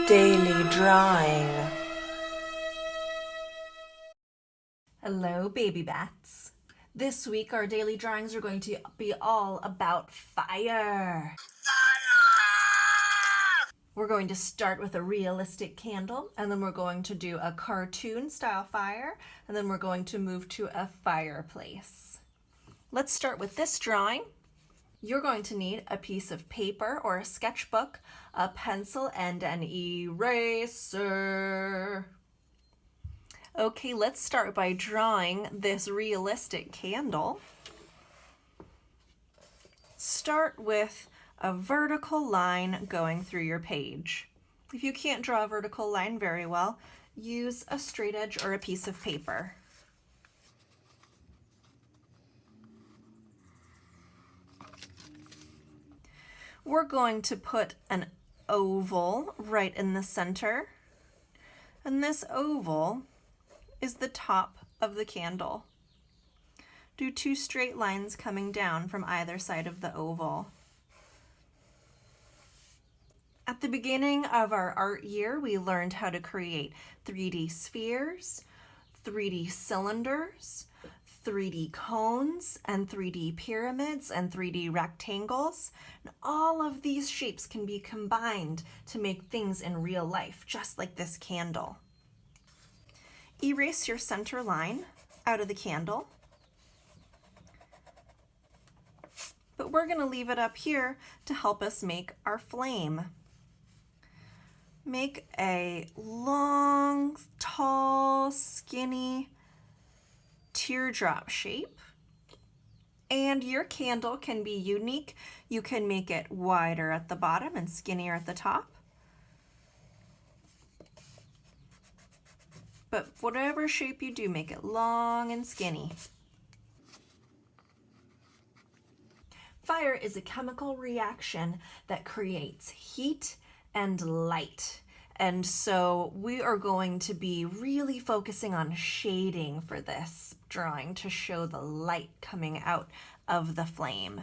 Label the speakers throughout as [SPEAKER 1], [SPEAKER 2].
[SPEAKER 1] Daily drawing. Hello, baby bats. This week our daily drawings are going to be all about fire. We're going to start with a realistic candle, and then we're going to do a cartoon style fire, and then we're going to move to a fireplace. Let's start with this drawing. You're going to need a piece of paper or a sketchbook, a pencil, and an eraser. Okay, let's start by drawing this realistic candle. Start with a vertical line going through your page. If you can't draw a vertical line very well, use a straight edge or a piece of paper. We're going to put an oval right in the center, and this oval is the top of the candle. Do two straight lines coming down from either side of the oval. At the beginning of our art year, we learned how to create 3D spheres, 3D cylinders, 3D cones, and 3D pyramids, and 3D rectangles. And all of these shapes can be combined to make things in real life, just like this candle. Erase your center line out of the candle. But we're going to leave it up here to help us make our flame. Make a long, tall, skinny teardrop shape. And your candle can be unique. You can make it wider at the bottom and skinnier at the top. But whatever shape you do, make it long and skinny. Fire is a chemical reaction that creates heat and light. And so we are going to be really focusing on shading for this drawing to show the light coming out of the flame.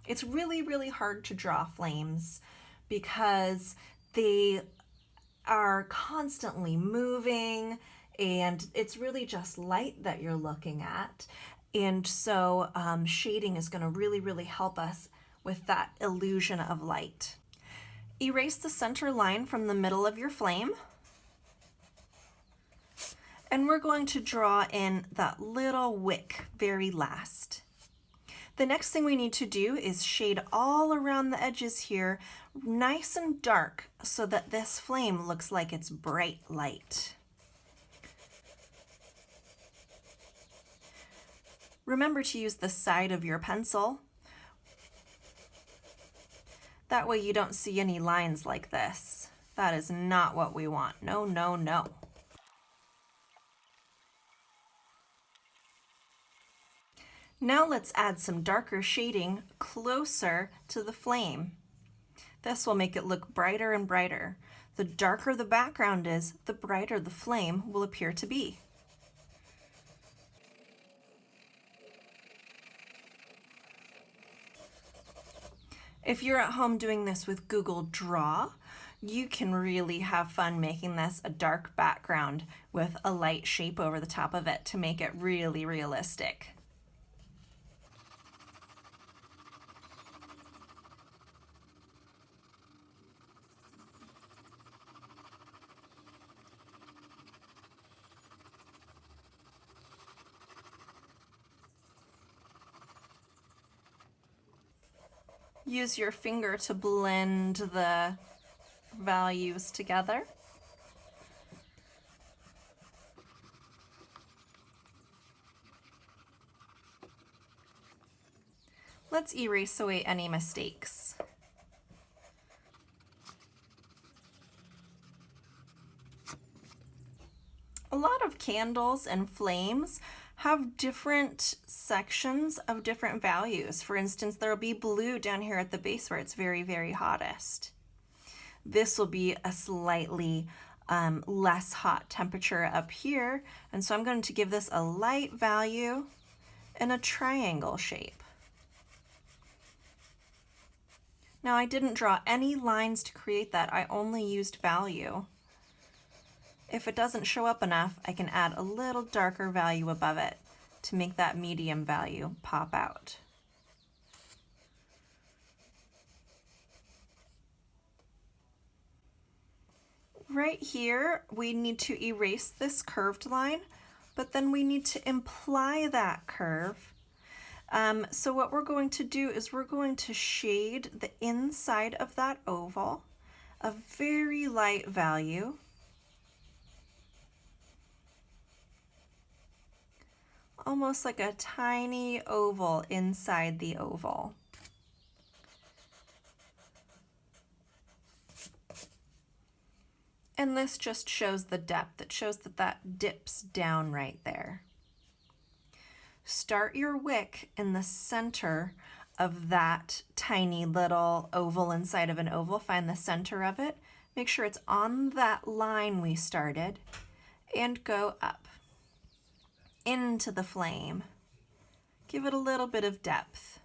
[SPEAKER 1] It's really hard to draw flames because they are constantly moving and it's really just light that you're looking at. And so shading is going to really help us with that illusion of light. Erase the center line from the middle of your flame. And we're going to draw in that little wick very last. The next thing we need to do is shade all around the edges here, nice and dark, so that this flame looks like it's bright light. Remember to use the side of your pencil. That way you don't see any lines like this. That is not what we want. No. Now let's add some darker shading closer to the flame. This will make it look brighter and brighter. The darker the background is, the brighter the flame will appear to be. If you're at home doing this with Google Draw, you can really have fun making this a dark background with a light shape over the top of it to make it really realistic. Use your finger to blend the values together. Let's erase away any mistakes. A lot of candles and flames have different sections of different values. For instance, there'll be blue down here at the base where it's very hottest. This will be a slightly less hot temperature up here, and so I'm going to give this a light value and a triangle shape. Now I didn't draw any lines to create that, I only used value. If it doesn't show up enough, I can add a little darker value above it to make that medium value pop out. Right here, we need to erase this curved line, but then we need to imply that curve. So what we're going to do is we're going to shade the inside of that oval, a very light value. Almost like a tiny oval inside the oval. And this just shows the depth. It shows that that dips down right there. Start your wick in the center of that tiny little oval inside of an oval. Find the center of it. Make sure it's on that line we started and go up into the flame. Give it a little bit of depth,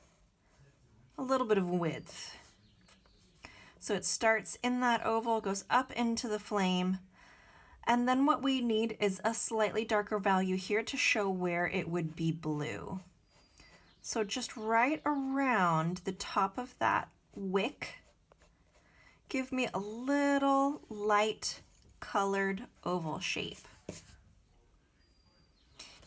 [SPEAKER 1] a little bit of width. So it starts in that oval, goes up into the flame, and then what we need is a slightly darker value here to show where it would be blue. So just right around the top of that wick, give me a little light colored oval shape.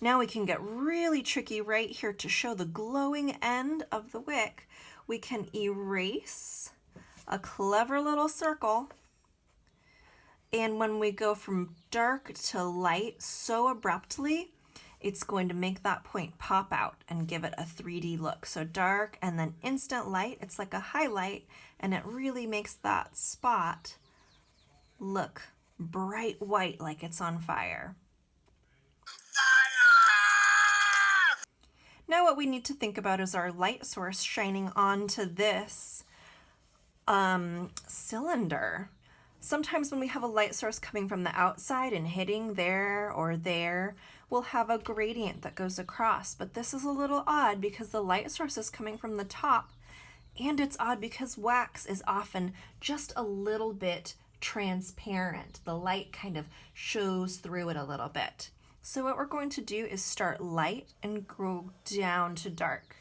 [SPEAKER 1] Now we can get really tricky right here to show the glowing end of the wick. We can erase a clever little circle, and when we go from dark to light so abruptly, it's going to make that point pop out and give it a 3D look. So dark and then instant light, it's like a highlight, and it really makes that spot look bright white like it's on fire. Now what we need to think about is our light source shining onto this cylinder. Sometimes when we have a light source coming from the outside and hitting there or there, we'll have a gradient that goes across, but this is a little odd because the light source is coming from the top, and it's odd because wax is often just a little bit transparent. The light kind of shows through it a little bit. So what we're going to do is start light and go down to dark.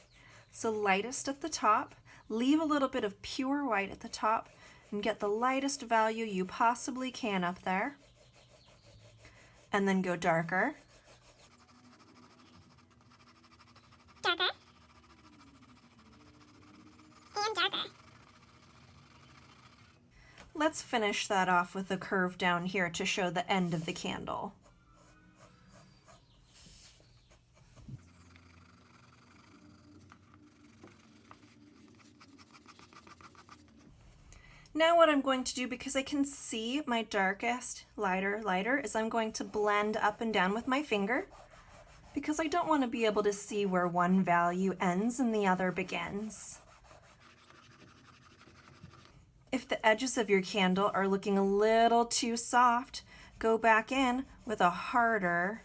[SPEAKER 1] So lightest at the top, leave a little bit of pure white at the top, and get the lightest value you possibly can up there. And then go darker.
[SPEAKER 2] Darker. And darker.
[SPEAKER 1] Let's finish that off with a curve down here to show the end of the candle. Now what I'm going to do, because I can see my darkest, lighter, is I'm going to blend up and down with my finger, because I don't want to be able to see where one value ends and the other begins. If the edges of your candle are looking a little too soft, go back in with a harder,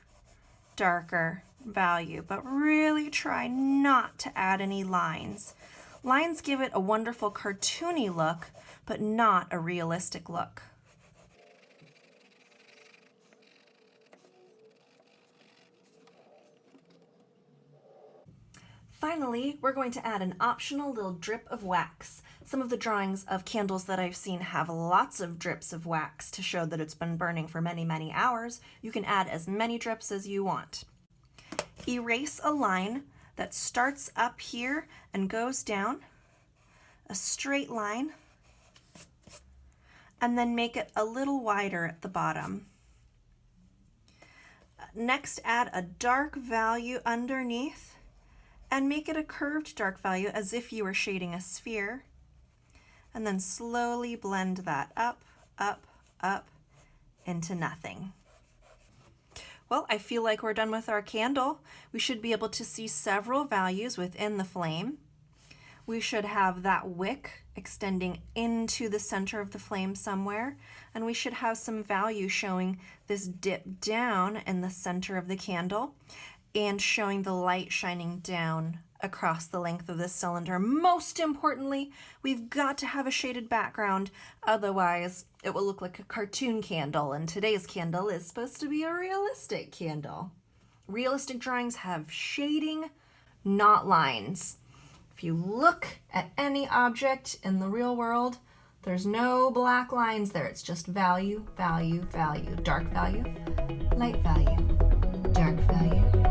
[SPEAKER 1] darker value, but really try not to add any lines. Lines give it a wonderful cartoony look, but not a realistic look. Finally, we're going to add an optional little drip of wax. Some of the drawings of candles that I've seen have lots of drips of wax to show that it's been burning for many, many hours. You can add as many drips as you want. Erase a line that starts up here and goes down, a straight line, and then make it a little wider at the bottom. Next, add a dark value underneath and make it a curved dark value as if you were shading a sphere. And then slowly blend that up, up, up into nothing. Well, I feel like we're done with our candle. We should be able to see several values within the flame. We should have that wick extending into the center of the flame somewhere, and we should have some value showing this dip down in the center of the candle and showing the light shining down across the length of this cylinder. Most importantly, we've got to have a shaded background, otherwise it will look like a cartoon candle, and today's candle is supposed to be a realistic candle. Realistic drawings have shading, not lines. If you look at any object in the real world, there's no black lines there. It's just value, value, value. Dark value, light value, dark value,